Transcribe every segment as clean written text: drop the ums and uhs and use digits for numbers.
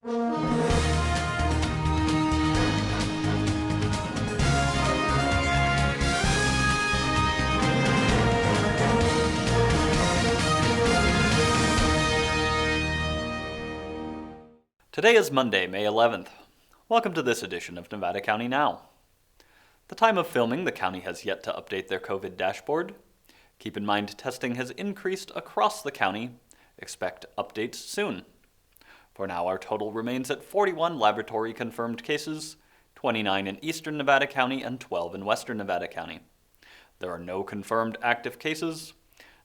Today is Monday, May 11th. Welcome to this edition of Nevada County Now. The time of filming, the county has yet to update their COVID dashboard. Keep in mind testing has increased across the county. Expect updates soon. For now, our total remains at 41 laboratory confirmed cases, 29 in eastern Nevada County and 12 in western Nevada County. There are no confirmed active cases.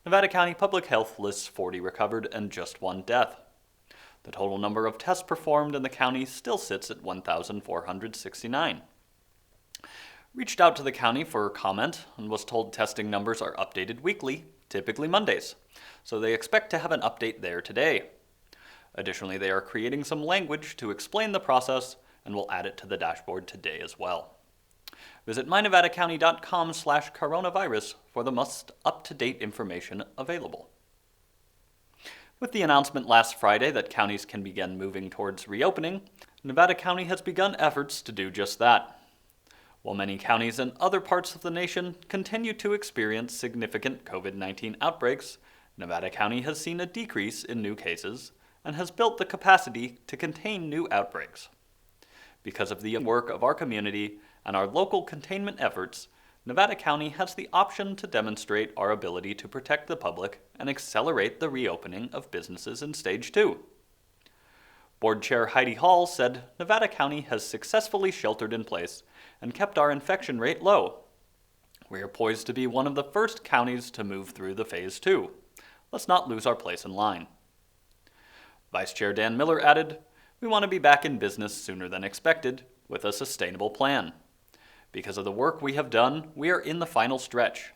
Nevada County Public Health lists 40 recovered and just 1 death. The total number of tests performed in the county still sits at 1,469. Reached out to the county for comment and was told testing numbers are updated weekly, typically Mondays, so they expect to have an update there today. Additionally, they are creating some language to explain the process and will add it to the dashboard today as well. Visit mynevadacounty.com/coronavirus for the most up-to-date information available. With the announcement last Friday that counties can begin moving towards reopening, Nevada County has begun efforts to do just that. While many counties in other parts of the nation continue to experience significant COVID-19 outbreaks, Nevada County has seen a decrease in new cases and has built the capacity to contain new outbreaks. Because of the work of our community and our local containment efforts, Nevada County has the option to demonstrate our ability to protect the public and accelerate the reopening of businesses in Stage 2. Board Chair Heidi Hall said Nevada County has successfully sheltered in place and kept our infection rate low. We are poised to be one of the first counties to move through the Phase 2. Let's not lose our place in line. Vice Chair Dan Miller added, "We want to be back in business sooner than expected with a sustainable plan. Because of the work we have done, we are in the final stretch.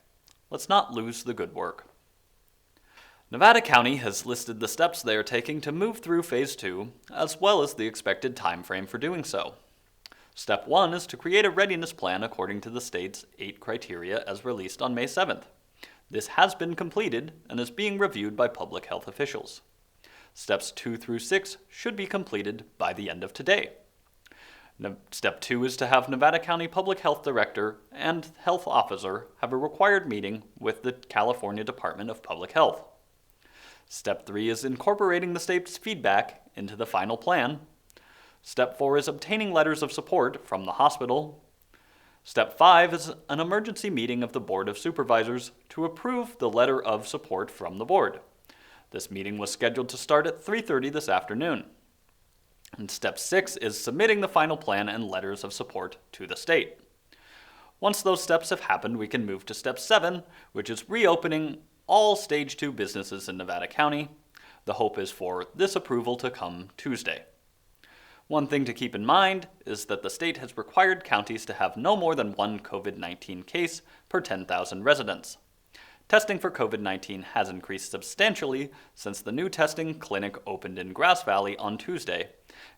Let's not lose the good work." Nevada County has listed the steps they are taking to move through Phase 2, as well as the expected time frame for doing so. Step 1 is to create a readiness plan according to the state's 8 criteria as released on May 7th. This has been completed and is being reviewed by public health officials. Steps 2 through 6 should be completed by the end of today. Step 2 is to have Nevada County Public Health Director and Health Officer have a required meeting with the California Department of Public Health. Step 3 is incorporating the state's feedback into the final plan. Step 4 is obtaining letters of support from the hospital. Step 5 is an emergency meeting of the Board of Supervisors to approve the letter of support from the board. This meeting was scheduled to start at 3:30 this afternoon. And Step 6 is submitting the final plan and letters of support to the state. Once those steps have happened, we can move to Step 7, which is reopening all Stage 2 businesses in Nevada County. The hope is for this approval to come Tuesday. One thing to keep in mind is that the state has required counties to have no more than 1 COVID-19 case per 10,000 residents. Testing for COVID-19 has increased substantially since the new testing clinic opened in Grass Valley on Tuesday,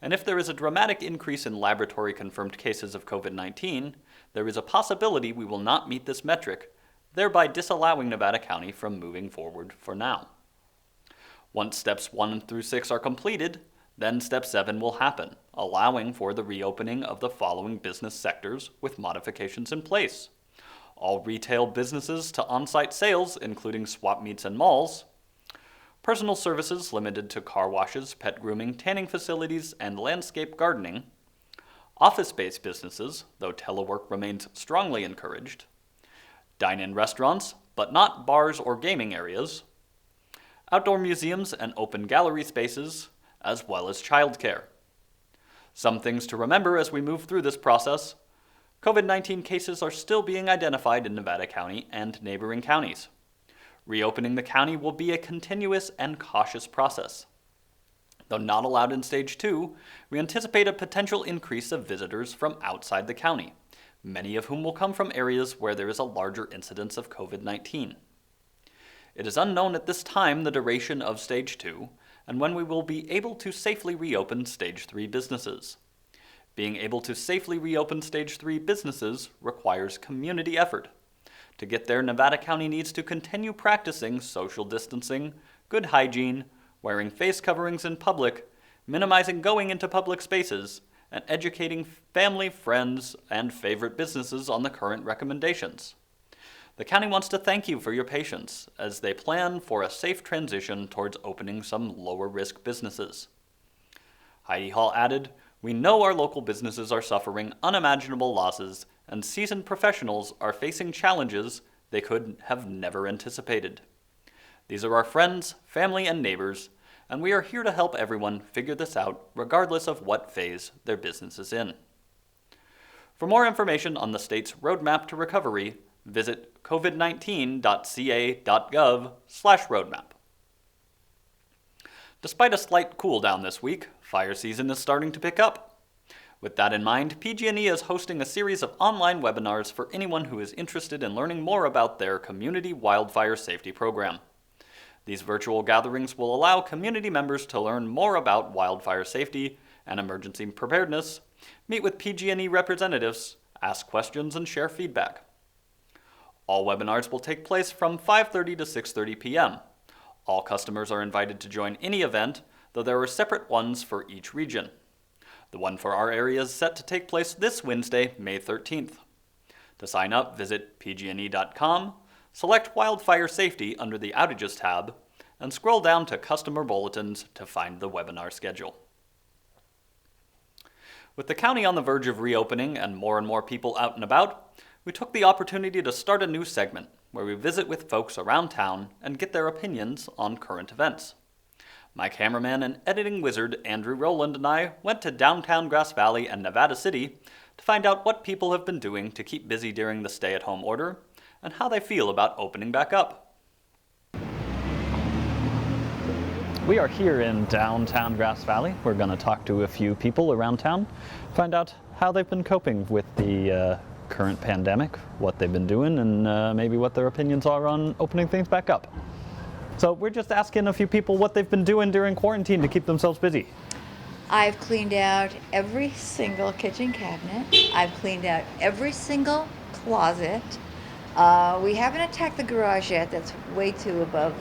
and if there is a dramatic increase in laboratory-confirmed cases of COVID-19, there is a possibility we will not meet this metric, thereby disallowing Nevada County from moving forward for now. Once Steps 1 through 6 are completed, then Step 7 will happen, allowing for the reopening of the following business sectors with modifications in place. All retail businesses to on-site sales, including swap meets and malls. Personal services limited to car washes, pet grooming, tanning facilities, and landscape gardening. Office-based businesses, though telework remains strongly encouraged. Dine-in restaurants, but not bars or gaming areas. Outdoor museums and open gallery spaces, as well as childcare. Some things to remember as we move through this process. COVID-19 cases are still being identified in Nevada County and neighboring counties. Reopening the county will be a continuous and cautious process. Though not allowed in Stage 2, we anticipate a potential increase of visitors from outside the county, many of whom will come from areas where there is a larger incidence of COVID-19. It is unknown at this time the duration of Stage 2 and when we will be able to safely reopen Stage 3 businesses. Being able to safely reopen Stage 3 businesses requires community effort. To get there, Nevada County needs to continue practicing social distancing, good hygiene, wearing face coverings in public, minimizing going into public spaces, and educating family, friends, and favorite businesses on the current recommendations. The county wants to thank you for your patience as they plan for a safe transition towards opening some lower-risk businesses. Heidi Hall added, "We know our local businesses are suffering unimaginable losses, and seasoned professionals are facing challenges they could have never anticipated. These are our friends, family, and neighbors, and we are here to help everyone figure this out regardless of what phase their business is in." For more information on the state's roadmap to recovery, visit covid19.ca.gov/roadmap. Despite a slight cool down this week, fire season is starting to pick up. With that in mind, PG&E is hosting a series of online webinars for anyone who is interested in learning more about their community wildfire safety program. These virtual gatherings will allow community members to learn more about wildfire safety and emergency preparedness, meet with PG&E representatives, ask questions, and share feedback. All webinars will take place from 5:30 to 6:30 p.m. All customers are invited to join any event, though there are separate ones for each region. The one for our area is set to take place this Wednesday, May 13th. To sign up, visit pgne.com, select Wildfire Safety under the Outages tab, and scroll down to Customer Bulletins to find the webinar schedule. With the county on the verge of reopening and more people out and about, we took the opportunity to start a new segment where we visit with folks around town and get their opinions on current events. My cameraman and editing wizard Andrew Rowland and I went to downtown Grass Valley and Nevada City to find out what people have been doing to keep busy during the stay-at-home order and how they feel about opening back up. We are here in downtown Grass Valley. We're going to talk to a few people around town, find out how they've been coping with the current pandemic, what they've been doing, and maybe what their opinions are on opening things back up. So we're just asking a few people what they've been doing during quarantine to keep themselves busy. I've cleaned out every single kitchen cabinet. I've cleaned out every single closet. We haven't attacked the garage yet. That's way too above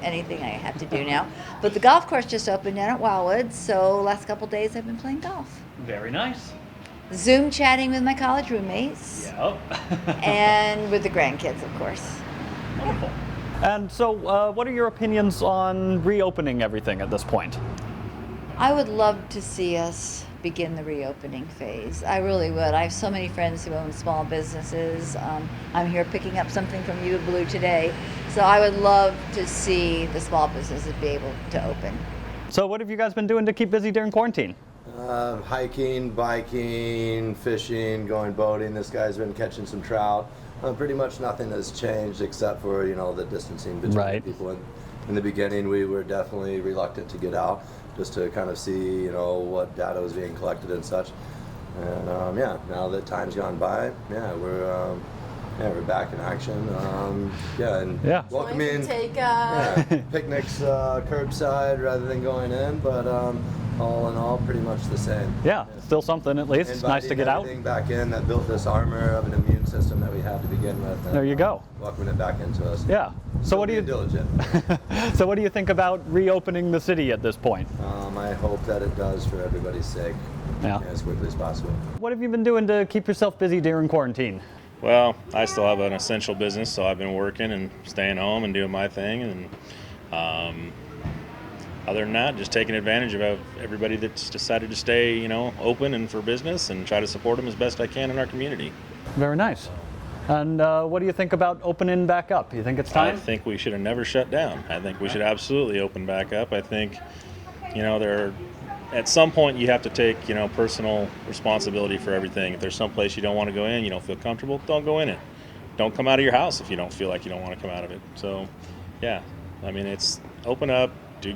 anything I have to do now. But the golf course just opened down at Wildwood, so last couple days I've been playing golf. Very nice. Zoom chatting with my college roommates. Yep. And with the grandkids, of course. Wonderful. And so what are your opinions on reopening everything at this point? I would love to see us begin the reopening phase. I really would. I have so many friends who own small businesses. I'm here picking up something from U of Blue today. So I would love to see the small businesses be able to open. So what have you guys been doing to keep busy during quarantine? Hiking, biking, fishing, going boating. This guy's been catching some trout. Pretty much nothing has changed except for, the distancing between people. In the beginning, we were definitely reluctant to get out just to kind of see, what data was being collected and such. And now that time's gone by, we're back in action. Welcoming picnics curbside rather than going in, but all in all, pretty much the same. Yeah, still something at least. It's nice to get out. Everything back in that built this armor of an immune system that we had to begin with. And, there you go. Welcoming it back into us. Yeah. So what do you diligent? So what do you think about reopening the city at this point? I hope that it does for everybody's sake. As quickly as possible. What have you been doing to keep yourself busy during quarantine? Well, I still have an essential business, so I've been working and staying home and doing my thing, and other than that, just taking advantage of everybody that's decided to stay, open and for business, and try to support them as best I can in our community. Very nice. And what do you think about opening back up? You think it's time? I think we should have never shut down. I think we should absolutely open back up. I think, at some point you have to take, personal responsibility for everything. If there's some place you don't want to go in, you don't feel comfortable, don't go in it. Don't come out of your house if you don't feel like you don't want to come out of it. So, it's open up.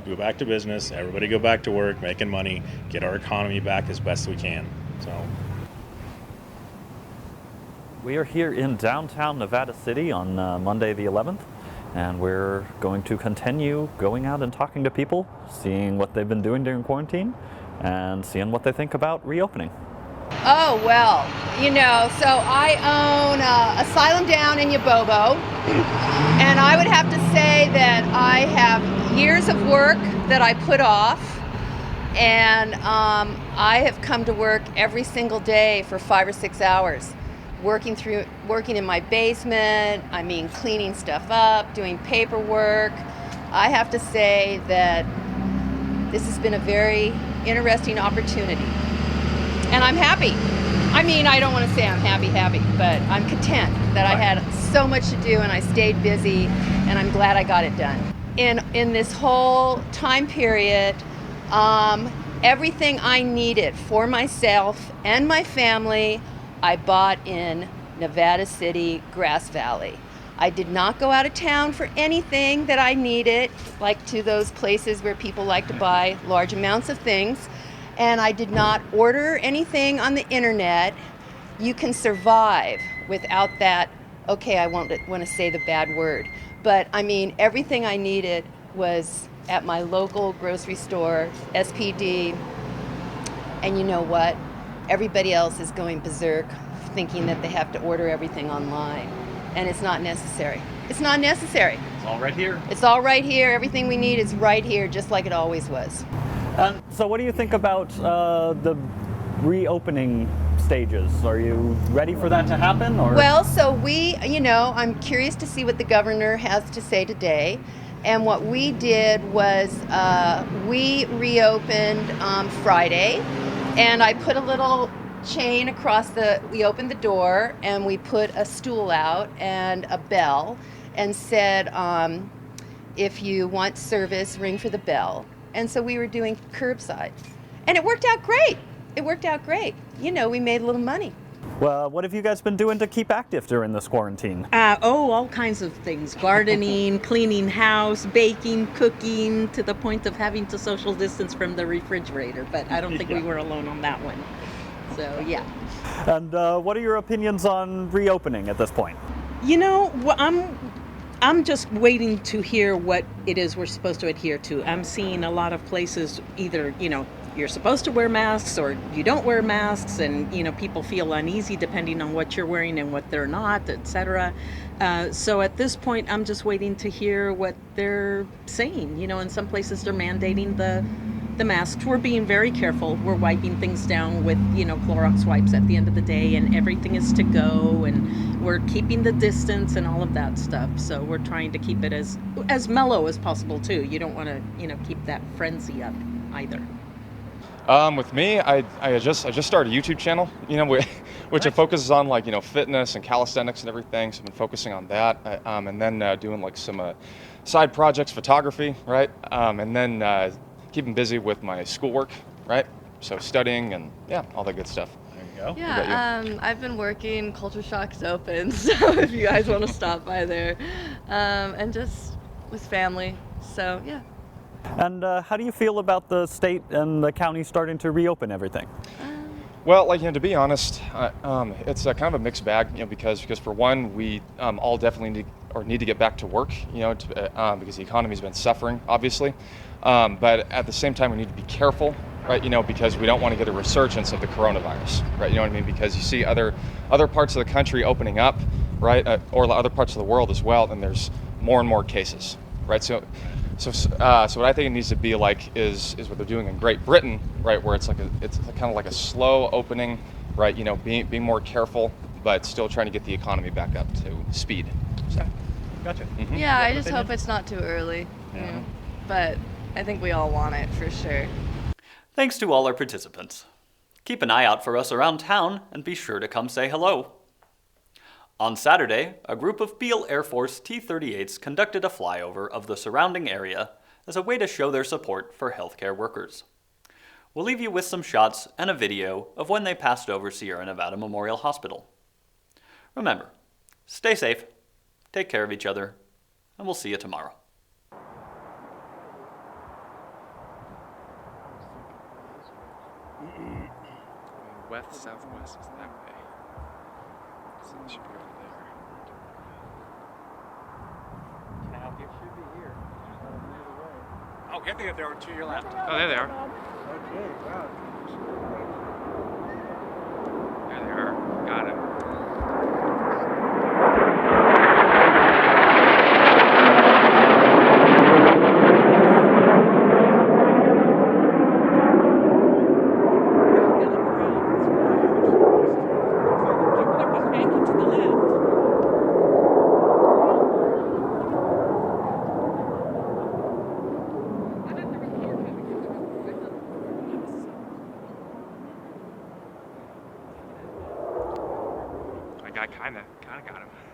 Go back to business, everybody go back to work, making money, get our economy back as best we can. So, we are here in downtown Nevada City on Monday the 11th, and we're going to continue going out and talking to people, seeing what they've been doing during quarantine, and seeing what they think about reopening. Oh, well, so I own Asylum Down in Yabobo, and I would have to say that I have years of work that I put off, And I have come to work every single day for 5 or 6 hours, working in my basement. I mean, cleaning stuff up, doing paperwork. I have to say that this has been a very interesting opportunity, and I'm happy. I mean, I don't want to say I'm happy, but I'm content that I had so much to do and I stayed busy, and I'm glad I got it done. In this whole time period, everything I needed for myself and my family, I bought in Nevada City, Grass Valley. I did not go out of town for anything that I needed, like to those places where people like to buy large amounts of things. And I did not order anything on the internet. You can survive without that, okay, I won't want to say the bad word, but I mean, everything I needed was at my local grocery store, SPD. And you know what? Everybody else is going berserk, thinking that they have to order everything online. And it's not necessary. It's not necessary. It's all right here. It's all right here. Everything we need is right here, just like it always was. And so what do you think about the reopening stages? Are you ready for that to happen? Or? Well, so I'm curious to see what the governor has to say today. And what we did was we reopened Friday, and I put a little chain across we opened the door, and we put a stool out and a bell and said, if you want service, ring for the bell. And so we were doing curbside. And it worked out great. We made a little money. Well, what have you guys been doing to keep active during this quarantine? All kinds of things. Gardening, cleaning house, baking, cooking, to the point of having to social distance from the refrigerator. But I don't think we were alone on that one. So, yeah. And what are your opinions on reopening at this point? I'm just waiting to hear what it is we're supposed to adhere to. I'm seeing a lot of places either, you're supposed to wear masks or you don't wear masks, and, people feel uneasy depending on what you're wearing and what they're not, etc. So at this point, I'm just waiting to hear what they're saying. In some places they're mandating the masks. We're being very careful. We're wiping things down with, Clorox wipes at the end of the day, and everything is to go, and we're keeping the distance and all of that stuff. So we're trying to keep it as mellow as possible too. You don't want to, keep that frenzy up either. With me, I just started a YouTube channel, which it focuses on fitness and calisthenics and everything. So I've been focusing on that, and then doing some side projects, photography, right, and then keeping busy with my schoolwork, right. So studying and all that good stuff. There you go. Yeah, I've been working. Culture Shock's open, so if you guys want to stop by there, and just with family. So yeah. And how do you feel about the state and the county starting to reopen everything? Well, to be honest, it's kind of a mixed bag, because for one, we all definitely need to get back to work, because the economy's been suffering, obviously. But at the same time, we need to be careful, right? Because we don't want to get a resurgence of the coronavirus, right? You know what I mean? Because you see other parts of the country opening up, right, or other parts of the world as well, and there's more and more cases, right? So what I think it needs to be like is what they're doing in Great Britain, right, where it's kind of like a slow opening, right? Being more careful, but still trying to get the economy back up to speed. So. Gotcha. Mm-hmm. Yeah, I just hope it's not too early. Yeah. But I think we all want it for sure. Thanks to all our participants. Keep an eye out for us around town and be sure to come say hello. On Saturday, a group of Beale Air Force T-38s conducted a flyover of the surrounding area as a way to show their support for healthcare workers. We'll leave you with some shots and a video of when they passed over Sierra Nevada Memorial Hospital. Remember, stay safe, take care of each other, and we'll see you tomorrow. West, southwest is that way. So it should be over there. Can I help you? Should be here. Oh, yeah, they are to your left. Oh, there they are. Okay, wow. There they are. Got it. I kind of got him.